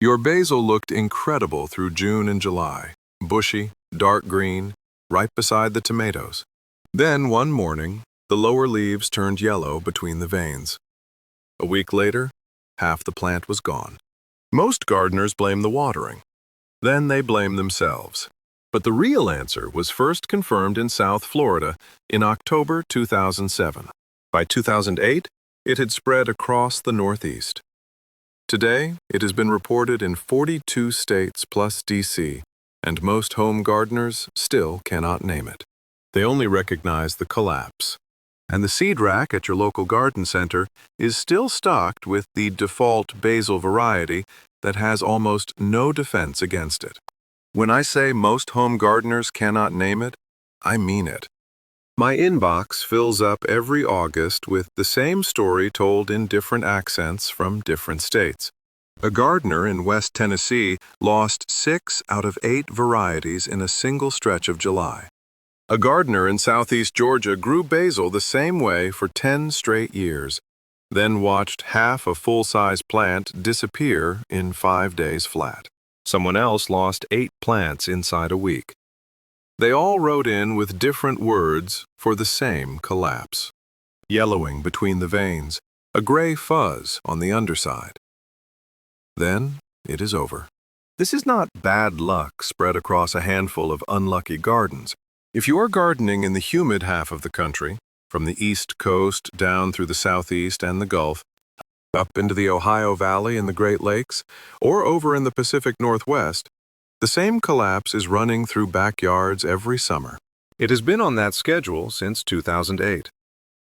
Your basil looked incredible through June and July, bushy, dark green, right beside the tomatoes. Then one morning, the lower leaves turned yellow between the veins. A week later, half the plant was gone. Most gardeners blame the watering. Then they blame themselves. But the real answer was first confirmed in South Florida in October 2007. By 2008, it had spread across the Northeast. Today, it has been reported in 42 states plus DC, and most home gardeners still cannot name it. They only recognize the collapse. And the seed rack at your local garden center is still stocked with the default basil variety that has almost no defense against it. When I say most home gardeners cannot name it, I mean it. My inbox fills up every August with the same story told in different accents from different states. A gardener in West Tennessee lost 6 out of 8 varieties in a single stretch of July. A gardener in Southeast Georgia grew basil the same way for 10 straight years, then watched half a full-size plant disappear in 5 days flat. Someone else lost 8 plants inside a week. They all wrote in with different words for the same collapse. Yellowing between the veins, a gray fuzz on the underside. Then it is over. This is not bad luck spread across a handful of unlucky gardens. If you are gardening in the humid half of the country, from the East Coast down through the Southeast and the Gulf, up into the Ohio Valley and the Great Lakes, or over in the Pacific Northwest, the same collapse is running through backyards every summer. It has been on that schedule since 2008.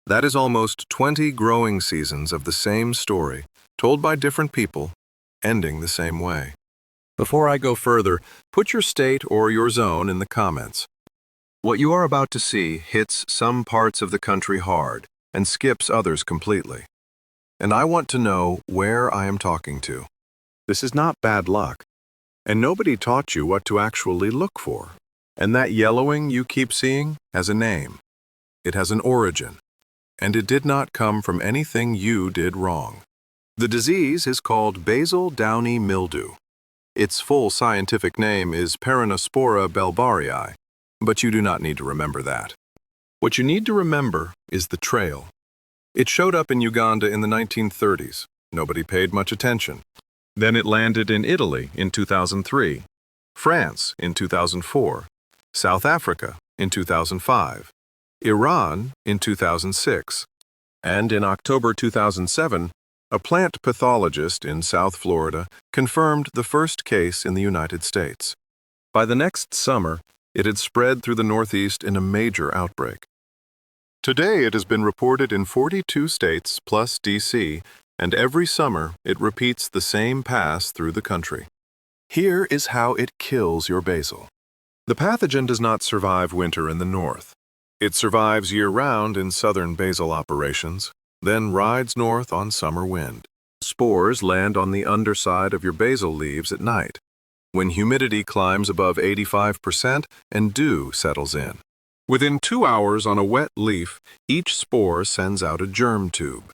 That is almost 20 growing seasons of the same story, told by different people, ending the same way. Before I go further, put your state or your zone in the comments. What you are about to see hits some parts of the country hard and skips others completely. And I want to know where I am talking to. This is not bad luck. And nobody taught you what to actually look for. And that yellowing you keep seeing has a name. It has an origin. And it did not come from anything you did wrong. The disease is called basal downy mildew. Its full scientific name is Prospera belbarii, but you do not need to remember that. What you need to remember is the trail. It showed up in Uganda in the 1930s. Nobody paid much attention. Then it landed in Italy in 2003, France in 2004, South Africa in 2005, Iran in 2006, and in October 2007, a plant pathologist in South Florida confirmed the first case in the United States. By the next summer, it had spread through the Northeast in a major outbreak. Today it has been reported in 42 states plus DC, and every summer it repeats the same pass through the country. Here is how it kills your basil. The pathogen does not survive winter in the north. It survives year-round in southern basil operations, then rides north on summer wind. Spores land on the underside of your basil leaves at night, when humidity climbs above 85% and dew settles in. Within 2 hours on a wet leaf, each spore sends out a germ tube.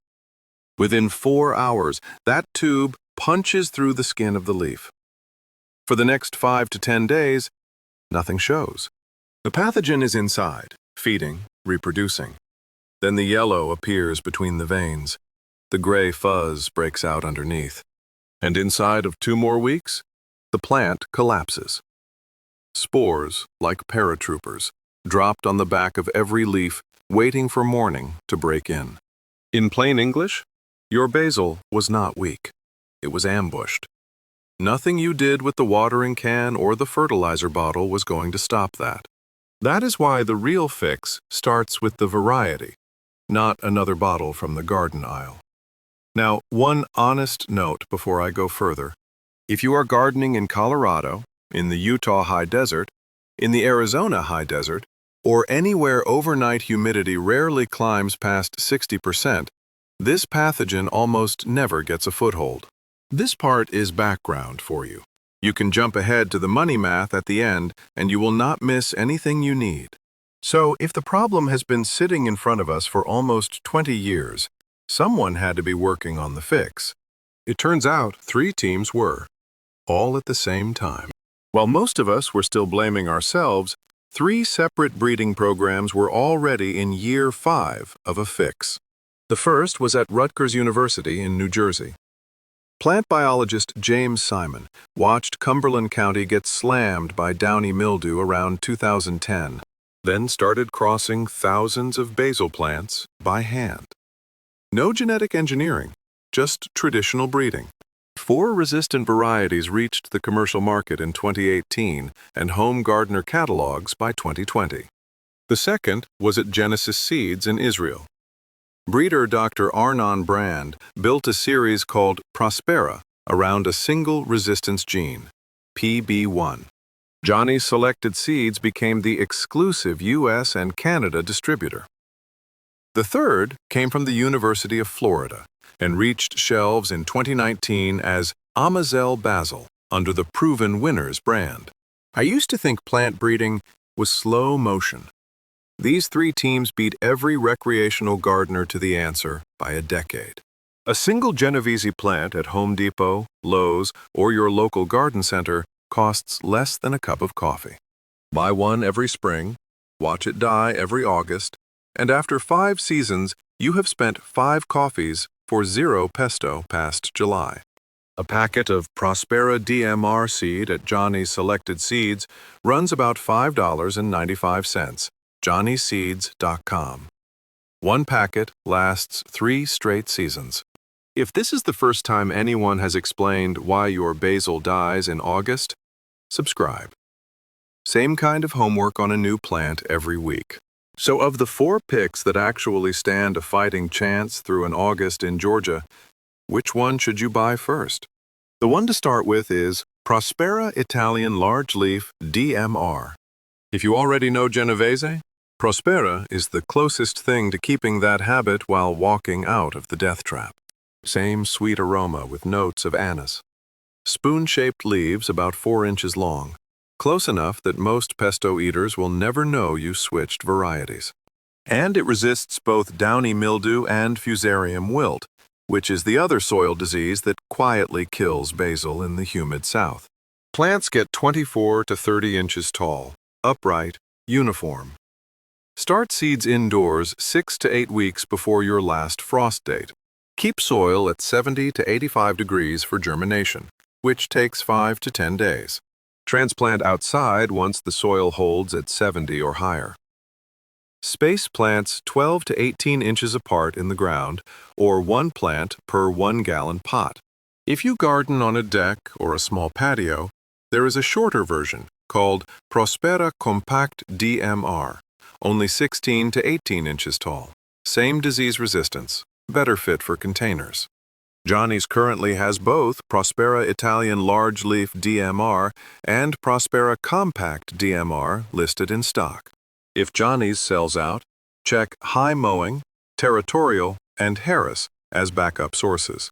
Within 4 hours, that tube punches through the skin of the leaf. For the next 5 to 10 days, nothing shows. The pathogen is inside, feeding, reproducing. Then the yellow appears between the veins. The gray fuzz breaks out underneath. And inside of 2 more weeks, the plant collapses. Spores, like paratroopers, dropped on the back of every leaf, waiting for morning to break in. In plain English, your basil was not weak. It was ambushed. Nothing you did with the watering can or the fertilizer bottle was going to stop that. That is why the real fix starts with the variety, not another bottle from the garden aisle. Now, one honest note before I go further. If you are gardening in Colorado, in the Utah high desert, in the Arizona high desert, or anywhere overnight humidity rarely climbs past 60%, this pathogen almost never gets a foothold. This part is background for you. You can jump ahead to the money math at the end, and you will not miss anything you need. So, if the problem has been sitting in front of us for almost 20 years, someone had to be working on the fix. It turns out 3 teams were. all at the same time. While most of us were still blaming ourselves, 3 separate breeding programs were already in year 5 of a fix. The first was at Rutgers University in New Jersey. Plant biologist James Simon watched Cumberland County get slammed by downy mildew around 2010, then started crossing thousands of basil plants by hand. No genetic engineering, just traditional breeding. 4 resistant varieties reached the commercial market in 2018 and home gardener catalogs by 2020. The second was at Genesis Seeds in Israel. Breeder Dr. Arnon Brand built a series called Prospera around a single resistance gene, PB1. Johnny's selected seeds became the exclusive US and Canada distributor. The third came from the University of Florida and reached shelves in 2019 as Amazel Basil under the Proven Winners brand. I used to think plant breeding was slow motion. These 3 teams beat every recreational gardener to the answer by a decade. A single Genovese plant at Home Depot, Lowe's, or your local garden center costs less than a cup of coffee. Buy one every spring, watch it die every August, and after 5 seasons, you have spent 5 coffees for 0 pesto past July. A packet of Prospera DMR seed at Johnny's Selected Seeds runs about $5.95. JohnnySeeds.com. 1 packet lasts 3 straight seasons. If this is the first time anyone has explained why your basil dies in August, subscribe. Same kind of homework on a new plant every week. So of the 4 picks that actually stand a fighting chance through an August in Georgia, which one should you buy first? The one to start with is Prospera Italian Large Leaf DMR. If you already know Genovese, Prospera is the closest thing to keeping that habit while walking out of the death trap. Same sweet aroma with notes of anise. Spoon-shaped leaves about 4 inches long, close enough that most pesto eaters will never know you switched varieties. And it resists both downy mildew and fusarium wilt, which is the other soil disease that quietly kills basil in the humid south. Plants get 24 to 30 inches tall, upright, uniform. Start seeds indoors 6 to 8 weeks before your last frost date. Keep soil at 70 to 85 degrees for germination, which takes 5 to 10 days. Transplant outside once the soil holds at 70 or higher. Space plants 12 to 18 inches apart in the ground, or 1 plant per 1-gallon pot. If you garden on a deck or a small patio, there is a shorter version called Prospera Compact DMR, only 16 to 18 inches tall. Same disease resistance, better fit for containers. Johnny's currently has both Prospera Italian Large Leaf DMR and Prospera Compact DMR listed in stock. If Johnny's sells out, check High Mowing, Territorial, and Harris as backup sources.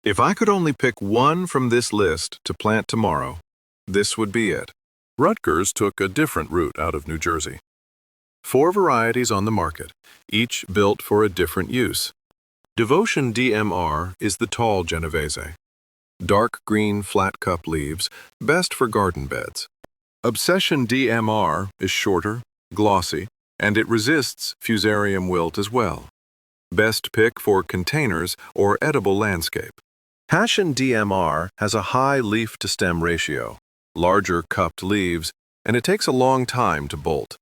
If I could only pick one from this list to plant tomorrow, this would be it. Rutgers took a different route out of New Jersey. 4 varieties on the market, each built for a different use. Devotion DMR is the tall Genovese. Dark green flat cup leaves, best for garden beds. Obsession DMR is shorter, glossy, and it resists fusarium wilt as well. Best pick for containers or edible landscape. Passion DMR has a high leaf-to-stem ratio, larger cupped leaves, and it takes a long time to bolt.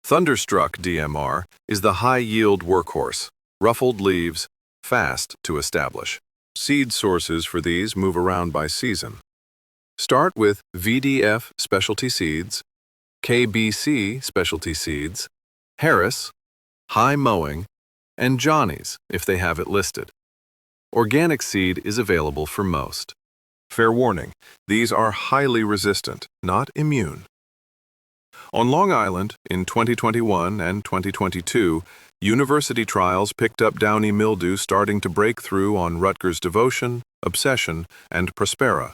Thunderstruck DMR is the high-yield workhorse, ruffled leaves, fast to establish. Seed sources for these move around by season. Start with VDF Specialty Seeds, KBC Specialty Seeds, Harris, High Mowing, and Johnny's if they have it listed. Organic seed is available for most. Fair warning, these are highly resistant, not immune. On Long Island, in 2021 and 2022, university trials picked up downy mildew starting to break through on Rutgers Devotion, Obsession, and Prospera.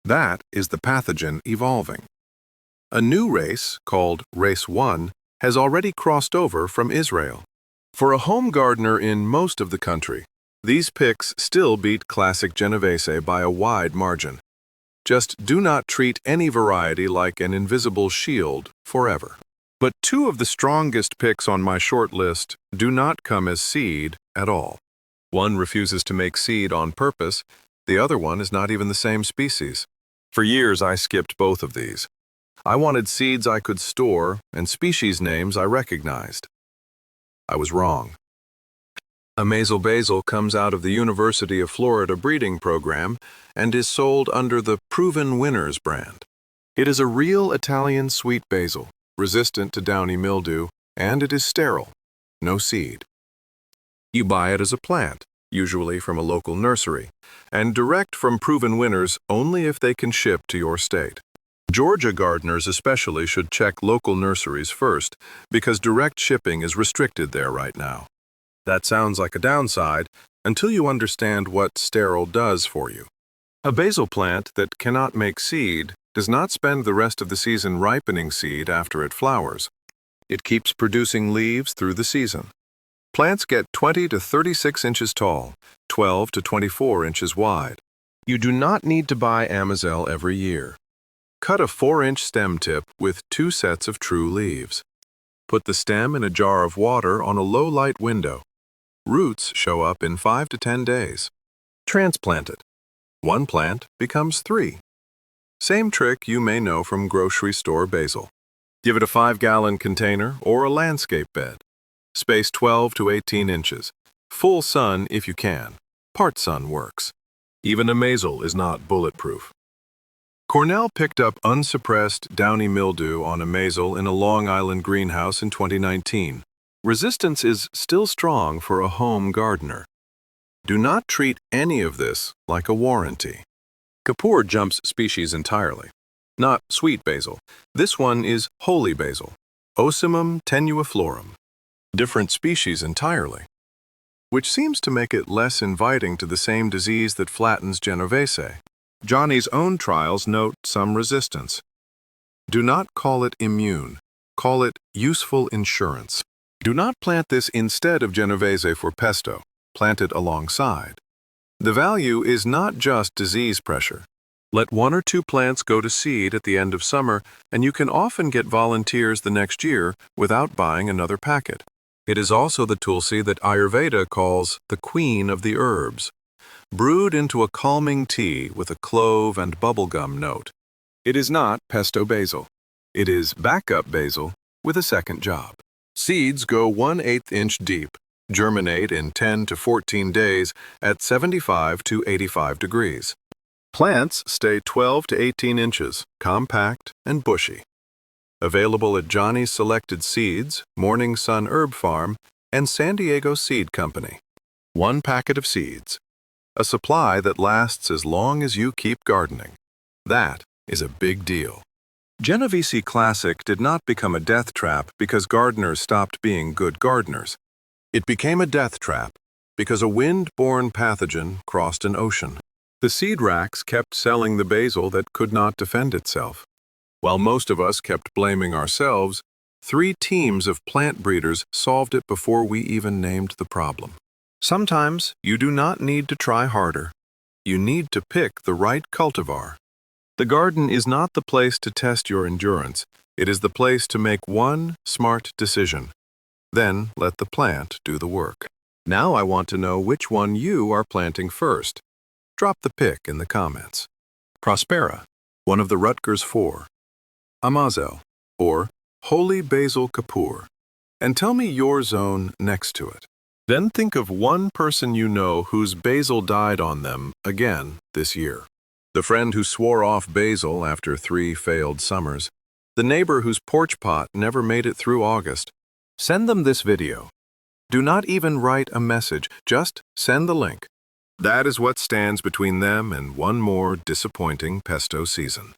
That is the pathogen evolving. A new race, called Race 1, has already crossed over from Israel. For a home gardener in most of the country, these picks still beat classic Genovese by a wide margin. Just do not treat any variety like an invisible shield forever. But two of the strongest picks on my short list do not come as seed at all. One refuses to make seed on purpose, the other one is not even the same species. For years I skipped both of these. I wanted seeds I could store and species names I recognized. I was wrong. Amazel Basil comes out of the University of Florida breeding program and is sold under the Proven Winners brand. It is a real Italian sweet basil, resistant to downy mildew, and it is sterile, no seed. You buy it as a plant, usually from a local nursery, and direct from Proven Winners only if they can ship to your state. Georgia gardeners especially should check local nurseries first because direct shipping is restricted there right now. That sounds like a downside until you understand what sterile does for you. A basil plant that cannot make seed does not spend the rest of the season ripening seed after it flowers. It keeps producing leaves through the season. Plants get 20 to 36 inches tall, 12 to 24 inches wide. You do not need to buy Amazel every year. Cut a 4-inch stem tip with 2 sets of true leaves. Put the stem in a jar of water on a low-light window. Roots show up in 5 to 10 days. Transplant it. 1 plant becomes 3. Same trick you may know from grocery store basil. Give it a 5-gallon container or a landscape bed. Space 12 to 18 inches. Full sun if you can. Part sun works. Even Amazel is not bulletproof. Cornell picked up unsuppressed downy mildew on Amazel in a Long Island greenhouse in 2019. Resistance is still strong for a home gardener. Do not treat any of this like a warranty. Kapoor jumps species entirely. Not sweet basil. This one is Holy Basil, Ocimum tenuiflorum. Different species entirely, which seems to make it less inviting to the same disease that flattens Genovese. Johnny's own trials note some resistance. Do not call it immune. Call it useful insurance. Do not plant this instead of Genovese for pesto. Plant it alongside. The value is not just disease pressure. Let 1 or 2 plants go to seed at the end of summer, and you can often get volunteers the next year without buying another packet. It is also the tulsi that Ayurveda calls the queen of the herbs, brewed into a calming tea with a clove and bubblegum note. It is not pesto basil. It is backup basil with a second job. Seeds go 1/8 inch deep, germinate in 10 to 14 days at 75 to 85 degrees. Plants stay 12 to 18 inches, compact and bushy. Available at Johnny's Selected Seeds, Morning Sun Herb Farm, and San Diego Seed Company. 1 packet of seeds. A supply that lasts as long as you keep gardening. That is a big deal. Genovese Classic did not become a death trap because gardeners stopped being good gardeners. It became a death trap because a wind-borne pathogen crossed an ocean. The seed racks kept selling the basil that could not defend itself. While most of us kept blaming ourselves, 3 teams of plant breeders solved it before we even named the problem. Sometimes you do not need to try harder. You need to pick the right cultivar. The garden is not the place to test your endurance. It is the place to make one smart decision. Then let the plant do the work. Now I want to know which one you are planting first. Drop the pick in the comments. Prospera, one of the Rutgers 4. Amazel, or Holy Basil Kapoor. And tell me your zone next to it. Then think of one person you know whose basil died on them again this year. The friend who swore off basil after 3 failed summers. The neighbor whose porch pot never made it through August. Send them this video. Do not even write a message, just send the link. That is what stands between them and one more disappointing pesto season.